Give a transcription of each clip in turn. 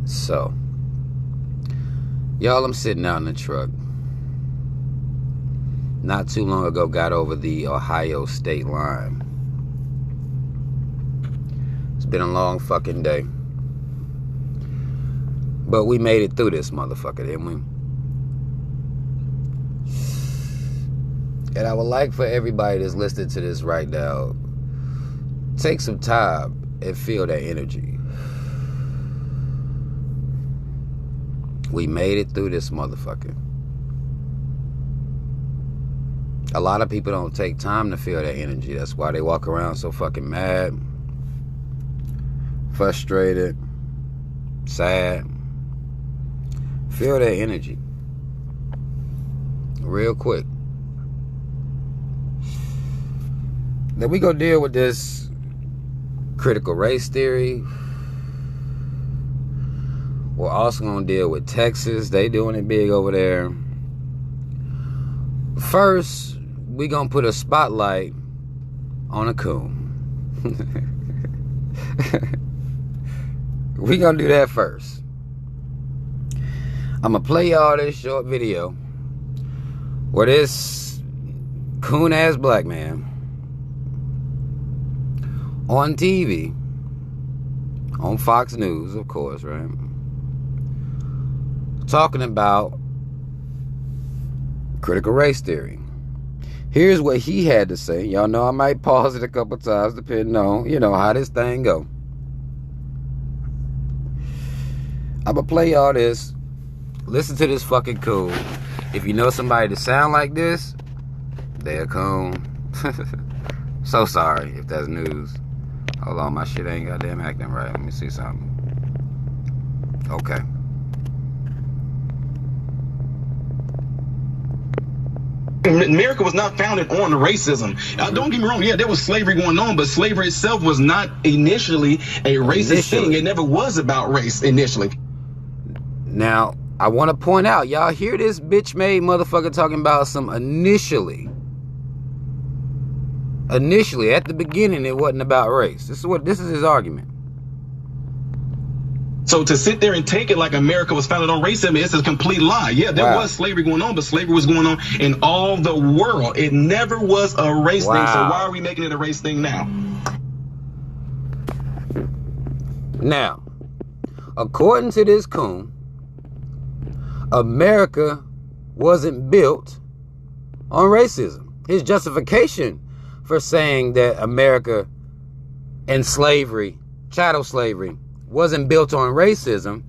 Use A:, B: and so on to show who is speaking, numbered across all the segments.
A: So, y'all, I'm sitting out in the truck. Not too long ago, got over the Ohio state line. It's been a long fucking day. But we made it through this motherfucker, didn't we? And I would like for everybody that's listening to this right now, take some time and feel that energy. We made it through this motherfucker. A lot of people don't take time to feel that energy. That's why they walk around so fucking mad, frustrated, sad. Feel that energy. Real quick. Then we go deal with this critical race theory. We're also going to deal with Texas. They doing it big over there. First, we going to put a spotlight on a coon. We going to do that first. I'm going to play y'all this short video where this coon-ass black man on TV, on Fox News, of course, right? Talking about critical race theory. Here's what he had to say. Y'all know I might pause it a couple times depending on, how this thing go. I'm going to play y'all this. Listen to this fucking coon. If you know somebody that sound like this, they're a coon. So sorry if that's news. Hold on, my shit ain't goddamn acting right. Let me see something. Okay.
B: America was not founded on racism. Don't get me wrong. Yeah, there was slavery going on, but slavery itself was not initially a racist thing. It never was about race initially.
A: Now, I want to point out, y'all hear this bitch-made motherfucker talking about some initially. Initially, at the beginning, it wasn't about race. This is his argument.
B: So to sit there and take it like America was founded on racism, it's a complete lie. Yeah, there was slavery going on, but slavery was going on in all the world. It never was a race thing. So why are we making it a race thing now?
A: Now, according to this coon, America wasn't built on racism. His justification for saying that America and slavery, chattel slavery, wasn't built on racism,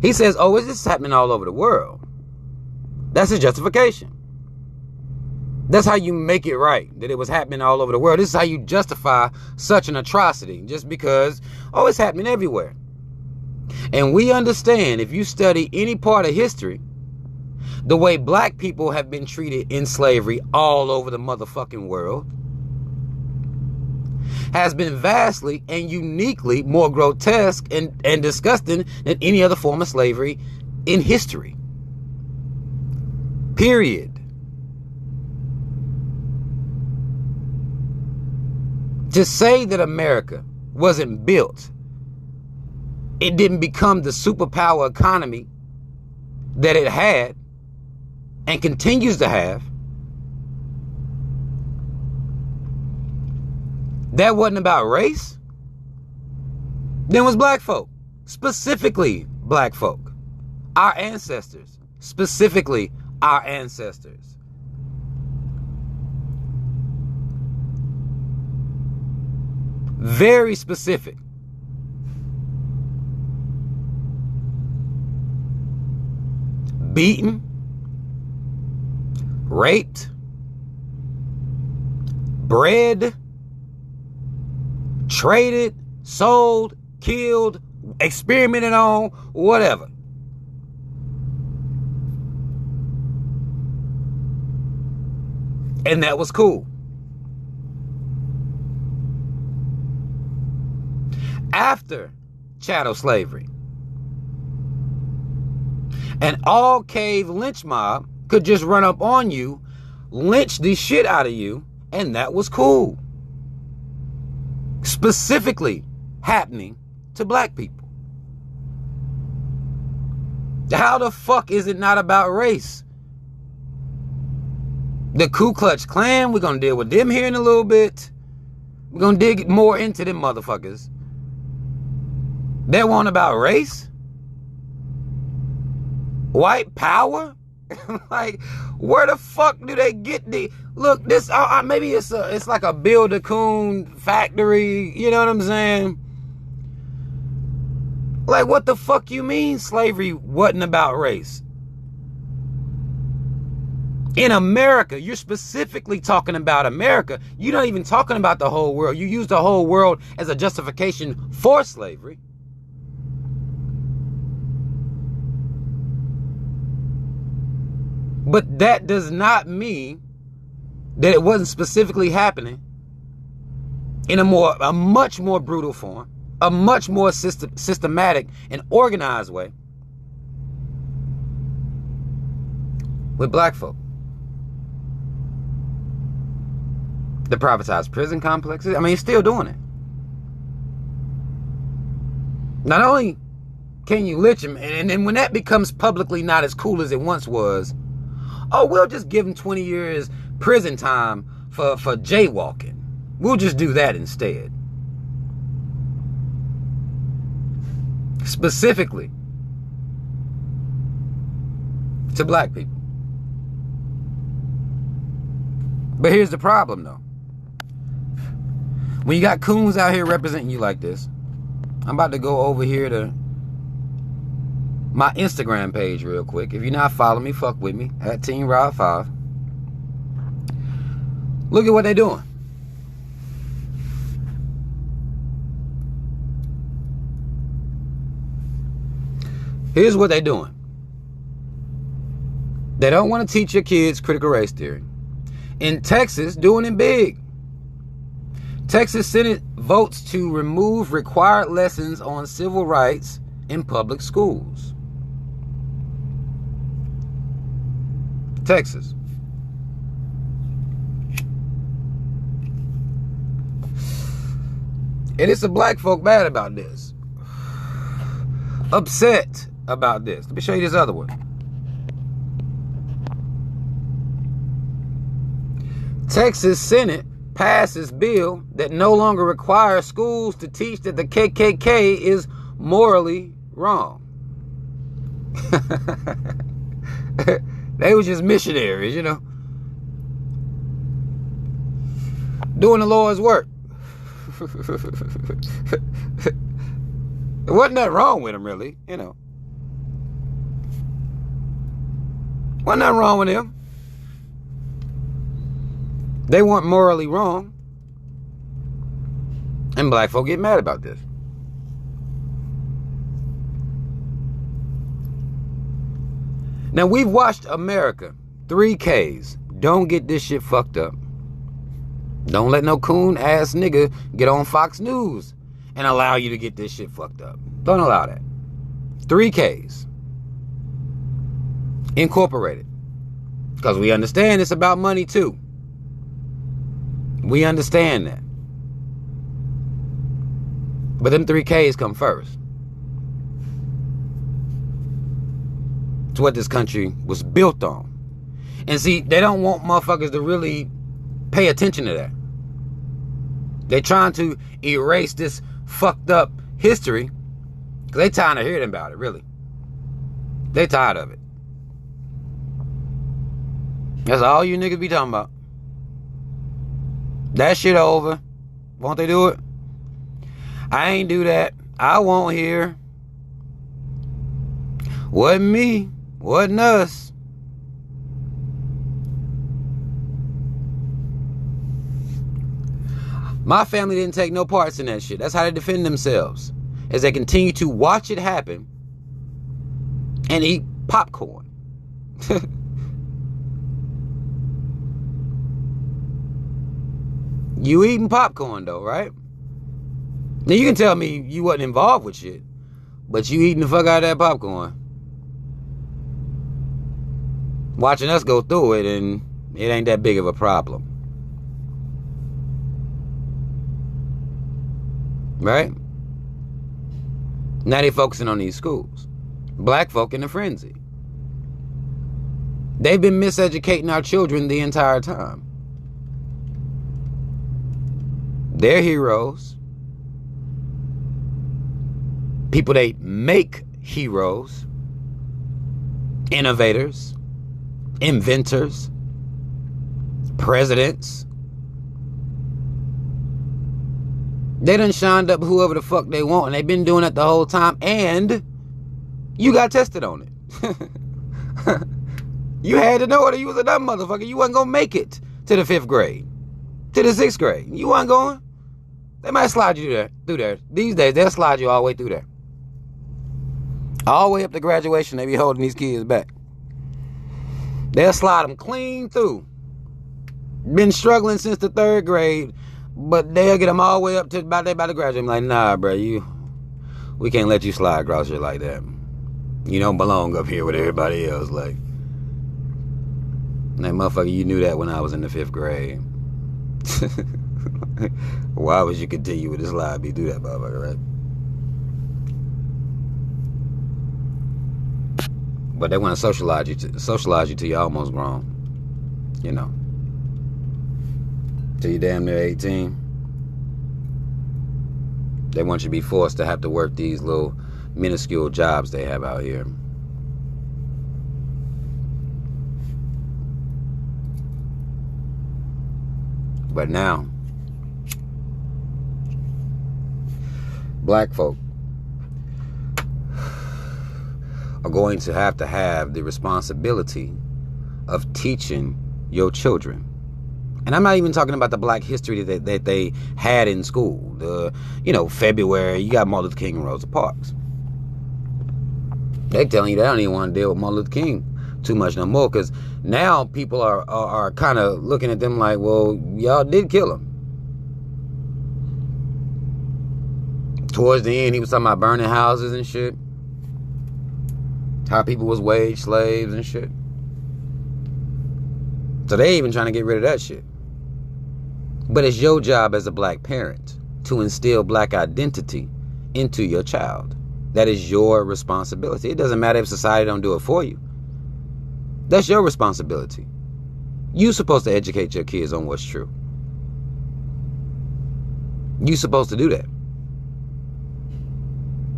A: he says, it's just happening all over the world. That's his justification. That's how you make it right, that it was happening all over the world. This is how you justify such an atrocity, just because, it's happening everywhere. And we understand, if you study any part of history, the way black people have been treated in slavery all over the motherfucking world has been vastly and uniquely more grotesque and disgusting than any other form of slavery in history. Period. To say that America wasn't built, it didn't become the superpower economy that it had and continues to have, that wasn't about race, then was black folk. Specifically black folk. Our ancestors. Specifically our ancestors. Very specific. Beaten, raped, bred, traded, sold, killed, experimented on, whatever. And that was cool. After chattel slavery, an all-cave lynch mob could just run up on you, lynch the shit out of you, And that was cool. Specifically happening to black people. How the fuck is it not about race? The Ku Klux Klan, we're going to deal with them here in a little bit. We're going to dig more into them motherfuckers. That one about race? White power? Like, where the fuck do they get the... Look, this... maybe it's like a Bill DeCoon factory. You know what I'm saying? Like, what the fuck you mean slavery wasn't about race? In America, you're specifically talking about America. You're not even talking about the whole world. You use the whole world as a justification for slavery. But that does not mean that it wasn't specifically happening in a much more brutal form, a much more systematic and organized way with black folk. The privatized prison complexes, I mean, he's still doing it. Not only can you lynch him, and then when that becomes publicly not as cool as it once was, oh, we'll just give him 20 years prison time for jaywalking. We'll just do that instead. Specifically to black people. But here's the problem, though. When you got coons out here representing you like this, I'm about to go over here to my Instagram page real quick. If you're not following me, fuck with me at Team Rod 5. Look at what they're doing. Here's what they're doing. They don't want to teach your kids critical race theory. In Texas, doing it big. Texas Senate votes to remove required lessons on civil rights in public schools. Texas. And it's the black folk mad about this. Upset about this. Let me show you this other one. Texas Senate passes bill that no longer requires schools to teach that the KKK is morally wrong. They was just missionaries, you know, doing the Lord's work. There wasn't nothing wrong with them, really, you know. Wasn't nothing wrong with them. They weren't morally wrong. And black folk get mad about this. Now, we've watched America, 3Ks. Don't get this shit fucked up. Don't let no coon ass nigga get on Fox News and allow you to get this shit fucked up. Don't allow that. 3Ks. Incorporated. Because we understand it's about money too. We understand that. But them 3Ks come first. It's what this country was built on. And see, they don't want motherfuckers to really pay attention to that. They're trying to erase this fucked up history because they tired of hearing about it, really. They tired of it. That's all you niggas be talking about. That shit over. Won't they do it? I ain't do that. I won't hear. Wasn't me. Wasn't us. My family didn't take no parts in that shit. That's how they defend themselves. As they continue to watch it happen and eat popcorn. You eating popcorn though, right? Now you can tell me you wasn't involved with shit, but you eating the fuck out of that popcorn. Watching us go through it, and it ain't that big of a problem. Right? Now they focusing on these schools. Black folk in a frenzy. They've been miseducating our children the entire time. They're heroes. People they make heroes. Innovators. Inventors. Presidents. They done shined up whoever the fuck they want, and they've been doing it the whole time, and you got tested on it. You had to know it, or you was a dumb motherfucker. You wasn't gonna make it to the 5th grade, to the 6th grade. You wasn't going. They might slide you through there. These days, they'll slide you all the way through there. All the way up to graduation, they be holding these kids back. They'll slide them clean through. Been struggling since the 3rd grade, but they'll get them all the way up to about they about to graduate. I'm like, nah, bro, we can't let you slide across here like that. You don't belong up here with everybody else. Like, motherfucker, you knew that when I was in the 5th grade. Why would you continue with this lie? Do that, motherfucker, right? But they want to socialize you till you're almost grown. You know. Till you're damn near 18. They want you to be forced to have to work these little minuscule jobs they have out here. But now, black folk are going to have the responsibility of teaching your children. And I'm not even talking about the black history that they had in school. February, you got Martin Luther King and Rosa Parks. They telling you they don't even want to deal with Martin Luther King too much no more, because now people are kind of looking at them like, well, y'all did kill him. Towards the end, he was talking about burning houses and shit. How people was wage slaves and shit. So they even trying to get rid of that shit. But it's your job as a black parent to instill black identity into your child. That is your responsibility. It doesn't matter if society don't do it for you. That's your responsibility. You're supposed to educate your kids on what's true. You're supposed to do that.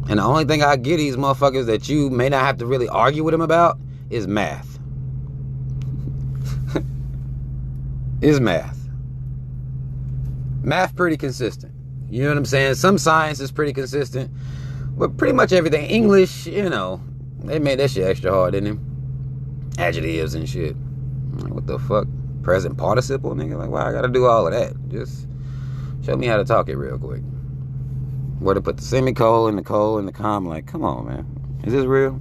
A: And the only thing I get these motherfuckers that you may not have to really argue with them about is math. Is math. Math pretty consistent. You know what I'm saying? Some science is pretty consistent. But pretty much everything. English, they made that shit extra hard, didn't they? Adjectives and shit. Like, what the fuck? Present participle, nigga? Like, why I gotta do all of that? Just show me how to talk it real quick. Where to put the semicolon, the colon, the comma. Like, come on, man. Is this real?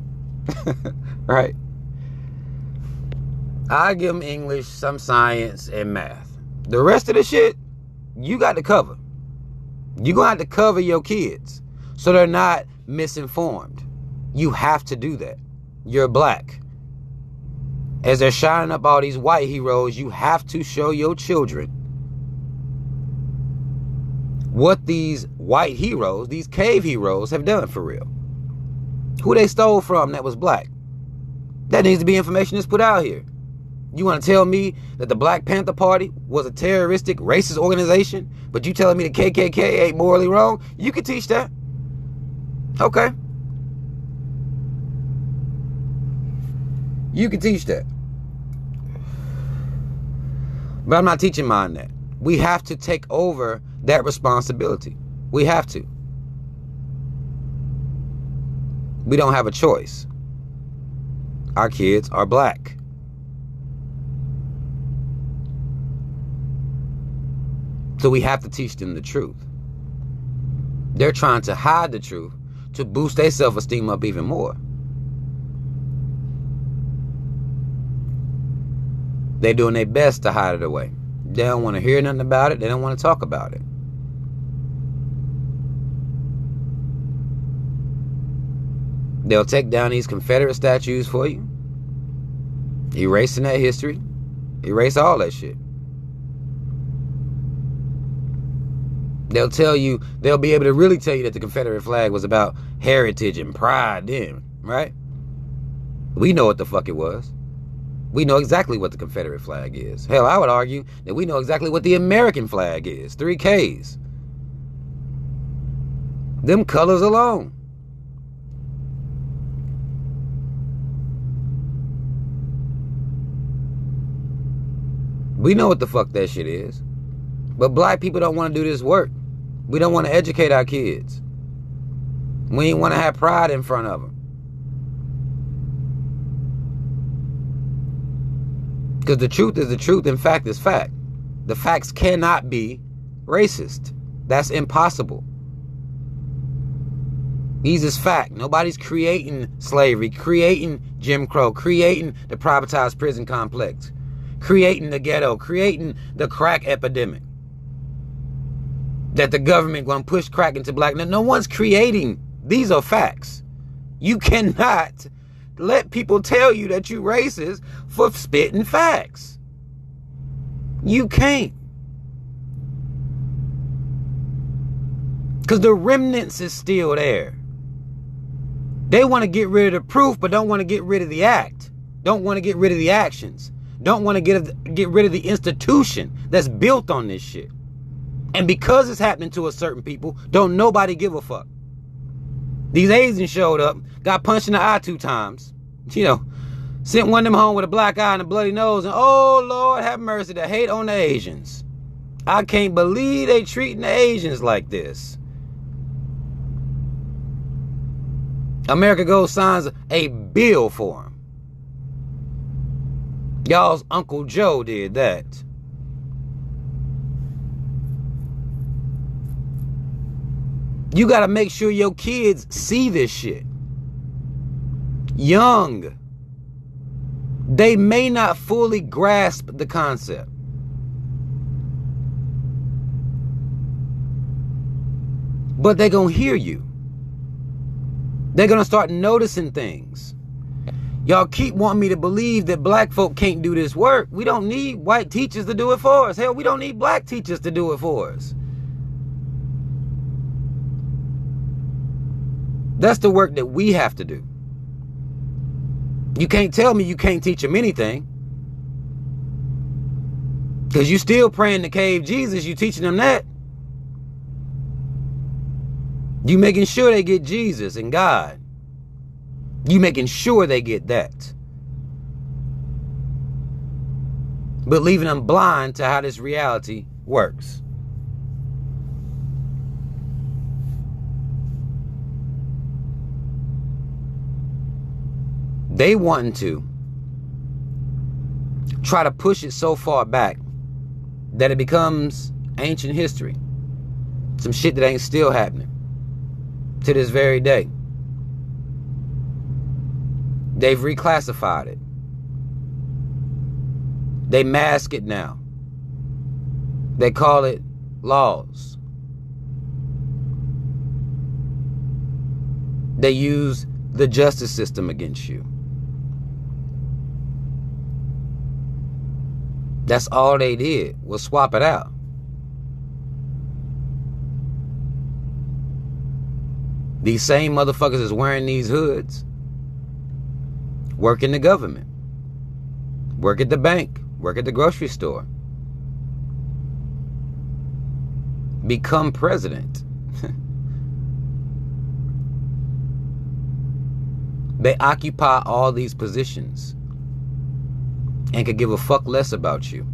A: Right? I give them English, some science, and math. The rest of the shit, you got to cover. You're going to have to cover your kids so they're not misinformed. You have to do that. You're black. As they're shining up all these white heroes, you have to show your children what these white heroes, these cave heroes, have done for real. Who they stole from that was black. That needs to be information that's put out here. You want to tell me that the Black Panther Party was a terroristic, racist organization, but you telling me the KKK ain't morally wrong? You can teach that. Okay. You can teach that. But I'm not teaching mine that. We have to take over that responsibility. We have to. We don't have a choice. Our kids are black. So we have to teach them the truth. They're trying to hide the truth to boost their self-esteem up even more. They're doing their best to hide it away. They don't want to hear nothing about it. They don't want to talk about it. They'll take down these Confederate statues for you. Erasing that history. Erase all that shit. They'll be able to really tell you that the Confederate flag was about heritage and pride then, right? We know what the fuck it was. We know exactly what the Confederate flag is. Hell, I would argue that we know exactly what the American flag is. 3 Ks. Them colors alone. We know what the fuck that shit is. But black people don't want to do this work. We don't want to educate our kids. We ain't want to have pride in front of them. Because the truth is the truth and fact is fact. The facts cannot be racist. That's impossible. These is fact. Nobody's creating slavery, creating Jim Crow, creating the privatized prison complex, creating the ghetto, creating the crack epidemic. That the government gonna push crack into black. No one's creating. These are facts. You cannot let people tell you that you racist for spitting facts. You can't. Because the remnants is still there. They want to get rid of the proof, but don't want to get rid of the act. Don't want to get rid of the actions. Don't want to get rid of the institution that's built on this shit. And because it's happening to a certain people, don't nobody give a fuck. These Asians showed up, got punched in the eye 2 times. Sent one of them home with a black eye and a bloody nose. And oh, Lord, have mercy, the hate on the Asians. I can't believe they treating the Asians like this. America goes signs a bill for them. Y'all's Uncle Joe did that. You got to make sure your kids see this shit. Young. They may not fully grasp the concept. But they're going to hear you. They're going to start noticing things. Y'all keep wanting me to believe that black folk can't do this work. We don't need white teachers to do it for us. Hell, we don't need black teachers to do it for us. That's the work that we have to do. You can't tell me you can't teach them anything. Because you still praying to cave Jesus, you teaching them that. You making sure they get Jesus and God. You making sure they get that. But leaving them blind to how this reality works. They wanting to try to push it so far back that it becomes ancient history. Some shit that ain't still happening to this very day. They've reclassified it. They mask it now. They call it laws. They use the justice system against you. That's all they did was swap it out. These same motherfuckers is wearing these hoods. Work in the government. Work at the bank. Work at the grocery store. Become president. They occupy all these positions and could give a fuck less about you.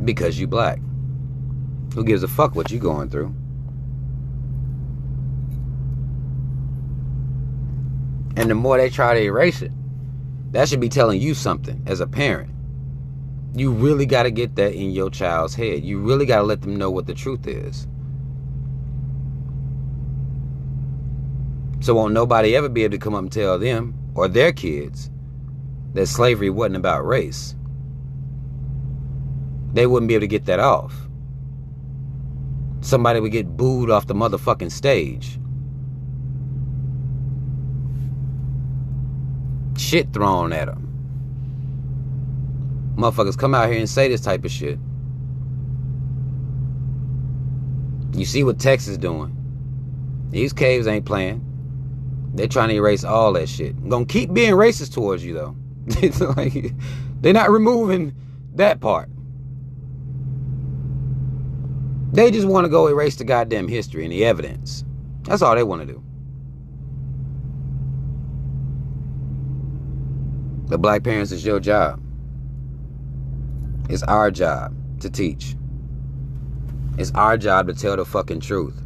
A: Because you black. Who gives a fuck what you going through? And the more they try to erase it, that should be telling you something as a parent. You really got to get that in your child's head. You really got to let them know what the truth is. So won't nobody ever be able to come up and tell them or their kids that slavery wasn't about race. They wouldn't be able to get that off. Somebody would get booed off the motherfucking stage. Shit thrown at them. motherfuckers come out here and say this type of shit. You see what Texas doing. These caves ain't playing. They're trying to erase all that shit. I'm gonna keep being racist towards you, though. It's like, they're not removing that part. They just want to go erase the goddamn history and the evidence. That's all they want to do. The black parents, is your job. It's our job to teach. It's our job to tell the fucking truth.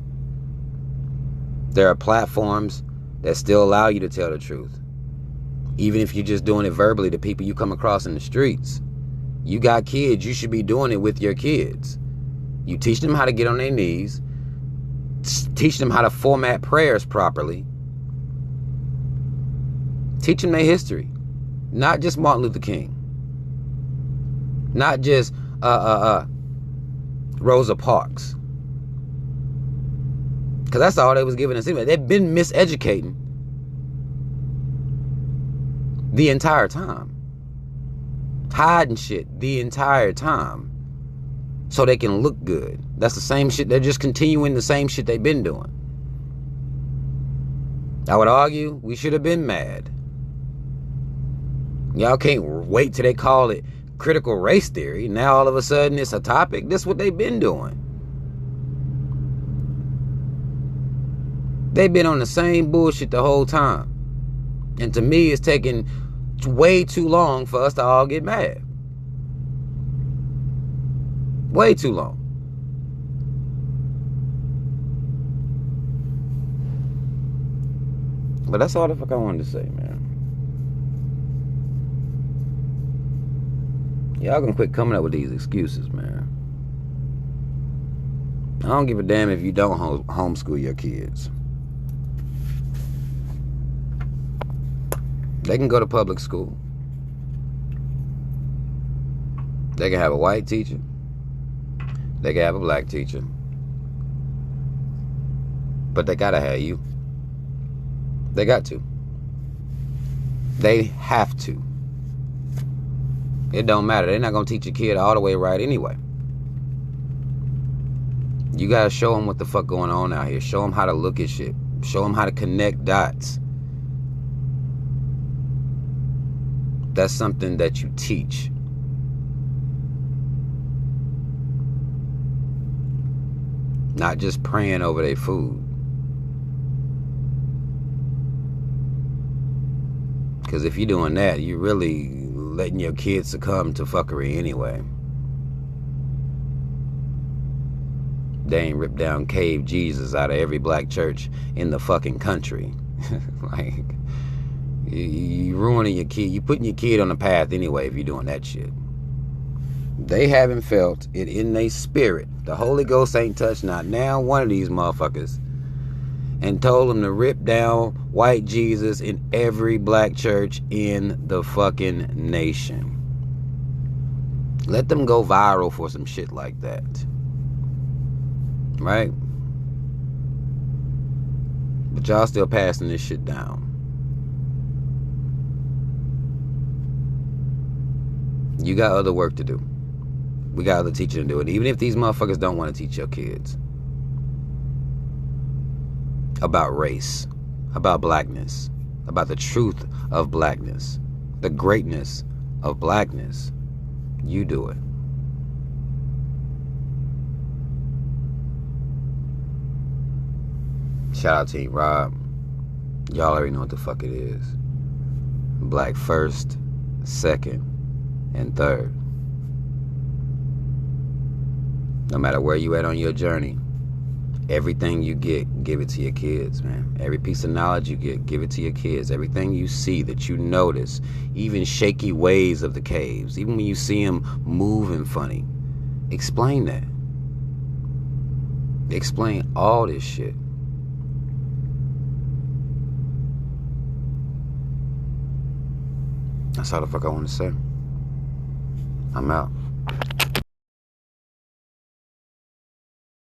A: There are platforms that still allow you to tell the truth. Even if you're just doing it verbally to people you come across in the streets. You got kids, you should be doing it with your kids. You teach them how to get on their knees. Teach them how to format prayers properly. Teach them their history. Not just Martin Luther King. Not just Rosa Parks. Because that's all they was giving us. They've been miseducating the entire time. Hiding shit the entire time. So they can look good. That's the same shit. They're just continuing the same shit they've been doing. I would argue we should have been mad. Y'all can't wait till they call it critical race theory. Now all of a sudden it's a topic. This is what they've been doing. They've been on the same bullshit the whole time. And to me, it's taking way too long for us to all get mad. Way too long. But that's all the fuck I wanted to say, man. Y'all gonna quit coming up with these excuses, man. I don't give a damn if you don't homeschool your kids. They can go to public school. They can have a white teacher. They can have a black teacher. But they gotta have you. They got to. They have to. It don't matter. They're not gonna teach your kid all the way right anyway. You gotta show them what the fuck going on out here. Show them how to look at shit. Show them how to connect dots. That's something that you teach. Not just praying over their food. Because if you're doing that, you're really letting your kids succumb to fuckery anyway. They ain't ripped down cave Jesus out of every black church in the fucking country. Like, you ruining your kid. You putting your kid on the path anyway if you're doing that shit. They haven't felt it in their spirit. The Holy Ghost ain't touched not now one of these motherfuckers and told them to rip down white Jesus in every black church in the fucking nation. Let them go viral for some shit like that. Right? But y'all still passing this shit down. You got other work to do. We got other teaching to do it. Even if these motherfuckers don't want to teach your kids about race, about blackness, about the truth of blackness, the greatness of blackness, you do it. Shout out to Rob. Y'all already know what the fuck it is. Black first, second, and third. No matter where you at on your journey, everything you get, give it to your kids, man. Every piece of knowledge you get, give it to your kids. Everything you see that you notice, even shaky ways of the caves, even when you see them moving funny, explain that. Explain all this shit. That's all the fuck I want to say. I'm out.